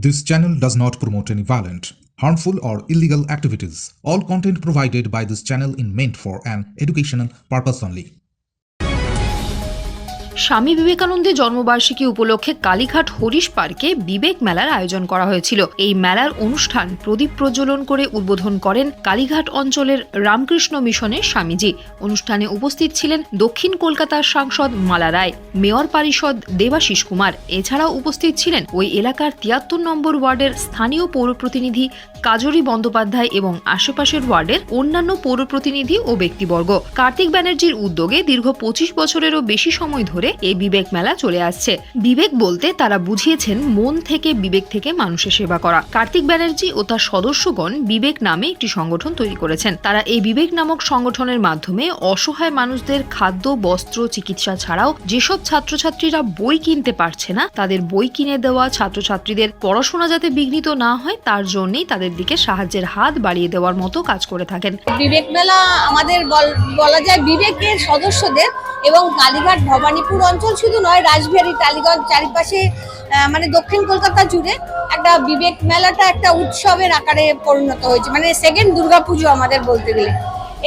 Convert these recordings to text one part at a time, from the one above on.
This channel does not promote any violent, harmful, or illegal activities. All content provided by this channel is meant for an educational purpose only. স্বামী বিবেকানন্দের জন্মবার্ষিকী উপলক্ষে কালীঘাট হরিশ পার্কে বিবেক মেলার আয়োজন করা হয়েছিল। এই মেলার অনুষ্ঠান প্রদীপ প্রজ্বলন করে উদ্বোধন করেন কালীঘাট অঞ্চলের রামকৃষ্ণ মিশনের স্বামীজি। অনুষ্ঠানে উপস্থিত ছিলেন দক্ষিণ কলকাতার সাংসদ মালা রায়, মেয়র পরিষদ দেবাশিস কুমার। এছাড়াও উপস্থিত ছিলেন ওই এলাকার ৭৩ নম্বর ওয়ার্ডের স্থানীয় পৌরপ্রতিনিধি কাজরি বন্দ্যোপাধ্যায় এবং আশেপাশের ওয়ার্ডের অন্যান্য পৌরপ্রতিনিধি ও ব্যক্তিবর্গ। কার্তিক ব্যানার্জির উদ্যোগে দীর্ঘ ২৫ বছরেরও বেশি সময় ধরে এই বিবেক মেলা চলে আসছে। বিবেক বলতে তারা বুঝিয়েছেন মন থেকে, বিবেক থেকে মানুষের সেবা করা। কার্তিক ব্যানার্জি ও তার সদস্যগণ বিবেক নামে একটি সংগঠন তৈরি করেছেন। তারা এই বিবেক নামক সংগঠনের মাধ্যমে অসহায় মানুষদের খাদ্য, বস্ত্র, চিকিৎসা ছাড়াও যেসব ছাত্রছাত্রীরা বই কিনতে পারছে না তাদের বই কিনে দেওয়া, ছাত্রছাত্রীদের পড়াশোনা যাতে বিঘ্নিত না হয় তার জন্যই তাদের দিকে সাহায্যের হাত বাড়িয়ে দেওয়ার মতো কাজ করে থাকেন। বিবেক মেলা আমাদের বলা যায় বিবেকের সদস্যদের এবং কালীঘাট ভবানীপুর অঞ্চল শুধু নয়, রাসবিহারী, টালিগঞ্জ চারিপাশে মানে দক্ষিণ কলকাতা জুড়ে একটা বিবেক মেলাটা একটা উৎসবের আকারে পরিণত হয়েছে, মানে সেকেন্ড দুর্গাপুজো আমাদের বলতে গেলে।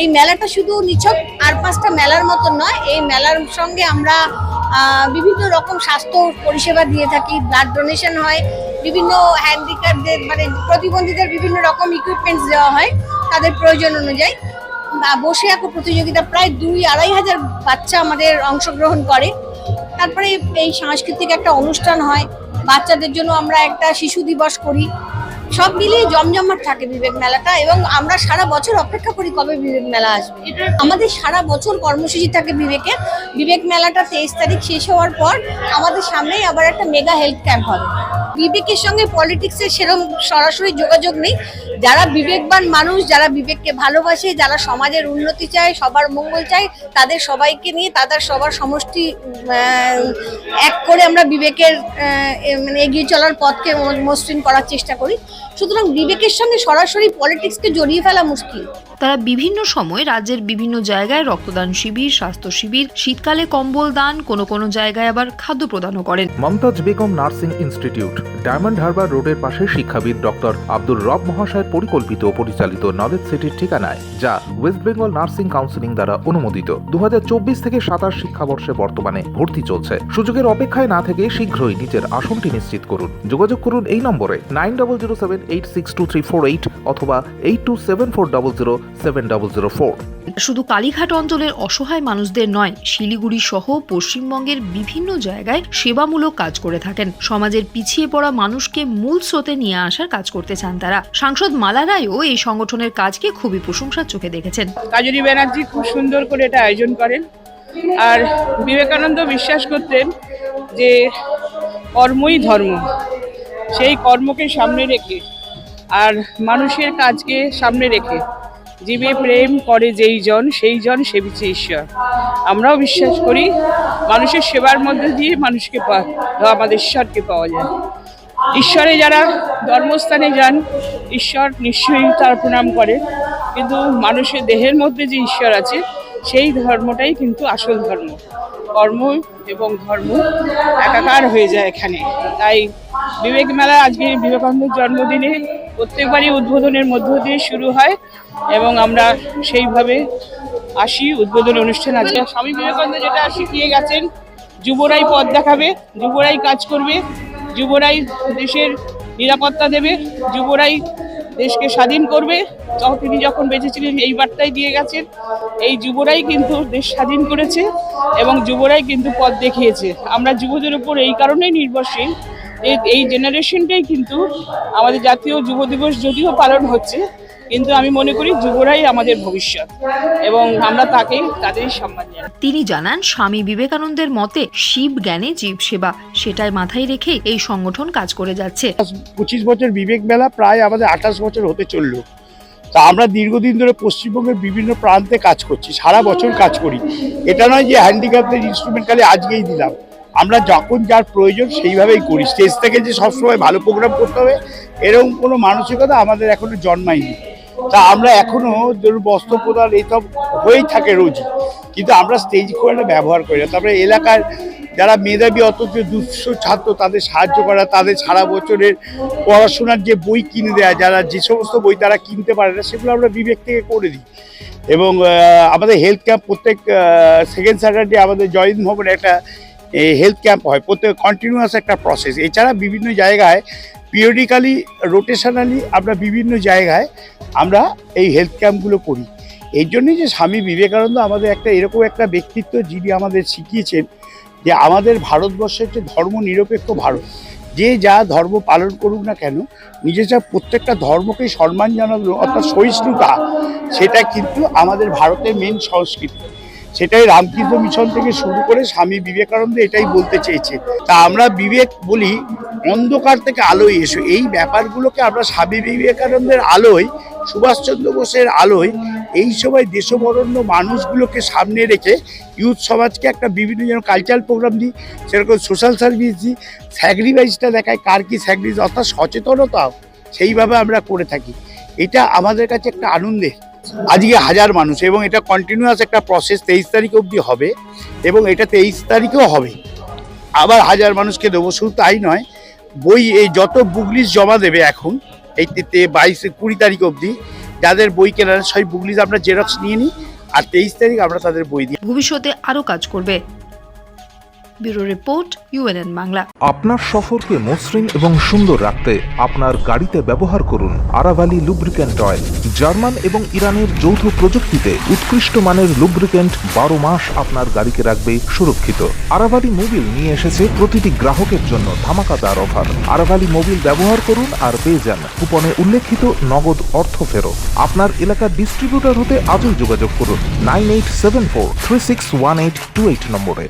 এই মেলাটা শুধু নিছক আর ৫টা মেলার মতন নয়, এই মেলার সঙ্গে আমরা বিভিন্ন রকম স্বাস্থ্য পরিষেবা দিয়ে থাকি, ব্লাড ডোনেশন হয়, বিভিন্ন হ্যান্ডিক্যাপদের মানে প্রতিবন্ধীদের বিভিন্ন রকম ইকুইপমেন্টস দেওয়া হয় তাদের প্রয়োজন অনুযায়ী। বসে আঁকো প্রতিযোগিতা, প্রায় ২-২.৫ হাজার বাচ্চা আমাদের অংশগ্রহণ করে। তারপরে এই সাংস্কৃতিক একটা অনুষ্ঠান হয়, বাচ্চাদের জন্য আমরা একটা শিশু দিবস করি। সব মিলিয়ে জমজমাট থাকে বিবেক মেলাটা এবং আমরা সারা বছর অপেক্ষা করি কবে বিবেক মেলা আসবে। আমাদের সারা বছর কর্মসূচি থাকে বিবেকের। বিবেক মেলাটা ২৩ তারিখ শেষ হওয়ার পর আমাদের সামনেই আবার একটা মেগা হেলথ ক্যাম্প হবে। বিবেকের সঙ্গে পলিটিক্সের সেরকম সরাসরি যোগাযোগ নেই। যারা বিবেকবান মানুষ, যারা বিবেককে ভালোবাসে, যারা সমাজের উন্নতি চায়, সবার মঙ্গল চায়, তাদের সবাইকে নিয়ে তাদের সবার সমষ্টি এক করে আমরা বিবেকের মানে এগিয়ে চলার পথকে মসৃণ করার চেষ্টা করি। সুতরাং বিবেকের সঙ্গে সরাসরি পলিটিক্সকে জড়িয়ে ফেলা মুশকিল। তারা বিভিন্ন সময় রাজ্যের বিভিন্ন জায়গায় রক্তদান শিবির, স্বাস্থ্য শিবির, শীতকালে কম্বল দান, কোনো জায়গায় আবার খাদ্য প্রদানও করেন। Mumtaz Begum nursing institute, Diamond Harbour রোডের পাশে শিক্ষাবিদ ডক্টর আব্দুর রব মহাশয়ের পরিকল্পিত ও পরিচালিত নলেজ সিটির ঠিকানায়, যা ওয়েস্ট বেঙ্গল নার্সিং কাউন্সিলিং দ্বারা অনুমোদিত। ২০২৪ থেকে ২৭ শিক্ষাবর্ষে বর্তমানে ভর্তি চলছে। সুযোগের অপেক্ষায় না থেকে শীঘ্রই নিজের আসনটি নিশ্চিত করুন। যোগাযোগ করুন এই নম্বরে 9007862348 অথবা 8274007004। শুধু কালীঘাট অঞ্চলের অসহায় মানুষদের নয়, শিলিগুড়ি সহ পশ্চিমবঙ্গের বিভিন্ন জায়গায় সেবামূলক কাজ করে থাকেন। সমাজের পিছিয়ে পড়া মানুষকে মূল স্রোতে নিয়ে আসার কাজ করতে চান তারা। সাংসদ মালা রায়ও এই সংগঠনের কাজকে খুবই প্রশংসার চোখে দেখেছেন। কাজরি ব্যানার্জি খুব সুন্দর করে এটা আয়োজন করেন। আর বিবেকানন্দ বিশ্বাস করতেন যে কর্মই ধর্ম, সেই কর্মকে সামনে রেখে আর মানুষের কাজকে সামনে রেখে জীবে প্রেম করে যেই জন, সেই জন সেবিছে ঈশ্বর। আমরাও বিশ্বাস করি মানুষের সেবার মধ্যে দিয়ে মানুষকে আমাদের ঈশ্বরকে পাওয়া যায়। ঈশ্বরে যারা ধর্মস্থানে যান, ঈশ্বর নিশ্চয়ই তার প্রণাম করে, কিন্তু মানুষের দেহের মধ্যে যে ঈশ্বর আছে সেই ধর্মটাই কিন্তু আসল ধর্ম। কর্ম এবং ধর্ম একাকার হয়ে যায় এখানে। তাই বিবেক মেলা আজকে বিবেকানন্দের জন্মদিনে প্রত্যেকবারই উদ্বোধনের মধ্য দিয়ে শুরু হয় এবং আমরা সেইভাবে আসি। উদ্বোধন অনুষ্ঠান আছে। স্বামী বিবেকানন্দ যেটা শিখিয়ে গেছেন, যুবরাই পথ দেখাবে, যুবরাই কাজ করবে, যুবরাই দেশের নিরাপত্তা দেবে, যুবরাই দেশকে স্বাধীন করবে। তিনি যখন বেঁচে ছিলেন এই বার্তাই দিয়ে গেছেন। এই যুবরাই কিন্তু দেশ স্বাধীন করেছে এবং যুবরাই কিন্তু পথ দেখিয়েছে। আমরা যুবদের উপর এই কারণেই নির্ভরশীল। এই জেনারেশনটাই কিন্তু আমাদের জাতীয় যুব দিবস যদিও পালন হচ্ছে, কিন্তু আমি মনে করি যুবরাই আমাদের ভবিষ্যৎ এবং আমরা তাদেরই সম্মান জানাই। তিনি জানান, স্বামী বিবেকানন্দের মতে শিব জ্ঞানে জীব সেবা, সেটাই মাথায় রেখে এই সংগঠন কাজ করে যাচ্ছে। 25 বছর বিবেক মেলা, প্রায় আমাদের 28 বছর হতে চলল। তা আমরা দীর্ঘদিন ধরে পশ্চিমবঙ্গের বিভিন্ন প্রান্তে কাজ করছি, সারা বছর কাজ করি। এটা নয় যে হ্যান্ডিক্যাপদের ইনস্ট্রুমেন্ট খালি আজকেই দিলাম, আমরা যখন যার প্রয়োজন সেইভাবেই করি। স্টেজ থেকে যে সবসময় ভালো প্রোগ্রাম করতে হবে এরকম কোনো মানসিকতা আমাদের এখনো জন্মায়নি। তা আমরা এখনো ধরুন বস্ত্র প্রদান এইসব হয়েই থাকে রোজই, কিন্তু আমরা স্টেজ করে ব্যবহার করি না। তারপরে এলাকার যারা মেধাবী অথচ দুঃস্থ ছাত্র তাদের সাহায্য করা, তাদের সারা বছরের পড়াশোনার যে বই কিনে দেওয়া, যারা যে সমস্ত বই তারা কিনতে পারে না সেগুলো আমরা বিবেক থেকে করে দিই। এবং আমাদের হেলথ ক্যাম্প প্রত্যেক সেকেন্ড স্যাটারডে আমাদের জয়িন ভবনে একটা হেলথ ক্যাম্প হয়, প্রত্যেক কন্টিনিউয়াস একটা প্রসেস। এছাড়া বিভিন্ন জায়গায় পিরিয়ডিক্যালি রোটেশনালি আমরা বিভিন্ন জায়গায় আমরা এই হেলথ ক্যাম্পগুলো করি। এই জন্যই যে স্বামী বিবেকানন্দ আমাদের একটা এরকম একটা ব্যক্তিত্ব, যিনি আমাদের শিখিয়েছেন যে আমাদের ভারতবর্ষের যে ধর্ম নিরপেক্ষ ভারত, যে যা ধর্ম পালন করুক না কেন নিজেরা প্রত্যেকটা ধর্মকে সম্মান জানানো অর্থাৎ সহিষ্ণুতা, সেটা কিন্তু আমাদের ভারতের মেন সংস্কৃতি। সেটাই রামকৃষ্ণ মিশন থেকে শুরু করে স্বামী বিবেকানন্দ এটাই বলতে চেয়েছে। তা আমরা বিবেক বলি অন্ধকার থেকে আলোয় এসো, এই ব্যাপারগুলোকে আমরা স্বামী বিবেকানন্দের আলোয়, সুভাষচন্দ্র বোসের আলোয় এই সময় দেশবরেণ্য মানুষগুলোকে সামনে রেখে ইউথ সমাজকে একটা বিভিন্ন যেন কালচারাল প্রোগ্রাম দিই, সেরকম সোশ্যাল সার্ভিস দিই, স্যাক্রিফাইসটা দেখায় কার কি স্যাক্রিফাইস অর্থাৎ সচেতনতাও সেইভাবে আমরা করে থাকি। এটা আমাদের কাছে একটা আনন্দের। আজকে 1000 মানুষ এবং এটা কন্টিনিউয়াস একটা প্রসেস 23 তারিখ অবধি হবে এবং এটা 23 তারিখেও হবে, আবার 1000 মানুষকে দেবো। শুধু তাই নয়, বই এই যত বুক লিস্ট জমা দেবে এখন এই 22-20 তারিখ অবধি যাদের বই কেনার সেই বুক লিস্ট আমরা জেরক্স নিয়ে নিই আর 23 তারিখ আমরা তাদের বই দিই। ভবিষ্যতে আরও কাজ করবে। Bureau report, UNN Bangla. আপনার সফরকে মসৃণ এবং সুন্দর রাখতে আপনার গাড়িতে ব্যবহার করুন আরাভালি লুব্রিক্যান্ট অয়েল। জার্মান এবং ইরানের যৌথ প্রযুক্তিতে উৎকৃষ্ট মানের লুব্রিক্যান্ট 12 মাস আপনার গাড়িকে রাখবে সুরক্ষিত। আরাভালি মোবিল নিয়ে এসেছে প্রতিটি গ্রাহকের জন্য ধামাকাদার অফার। আরাভালি মোবিল ব্যবহার করুন আর পেয়ে যান কুপনে উল্লেখিত নগদ অর্থ ফেরত। আপনার এলাকার ডিস্ট্রিবিউটর হতে আজই যোগাযোগ করুন 9874361828 নম্বরে।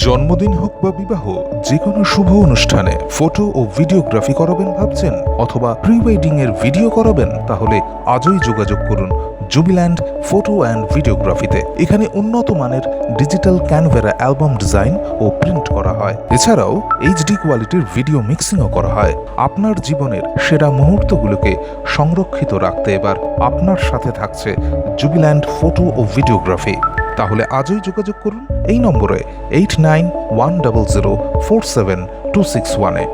জন্মদিন হোক বা বিবাহ, যে কোনো শুভ অনুষ্ঠানে ফটো ও ভিডিওগ্রাফি করাবেন ভাবছেন, অথবা প্রি ওয়েডিং এর ভিডিও করাবেন, তাহলে আজই যোগাযোগ করুন জুবিল্যান্ড ফটো অ্যান্ড ভিডিওগ্রাফিতে। এখানে উন্নত মানের ডিজিটাল ক্যানভেরা অ্যালবাম ডিজাইন ও প্রিন্ট করা হয়। এছাড়াও HD কোয়ালিটির ভিডিও মিক্সিংও করা হয়। আপনার জীবনের সেরা মুহূর্তগুলোকে সংরক্ষিত রাখতে এবার আপনার সাথে থাকছে জুবিল্যান্ড ফটো ও ভিডিওগ্রাফি। তাহলে আজই যোগাযোগ করুন এই নম্বরে 8910047261-এ।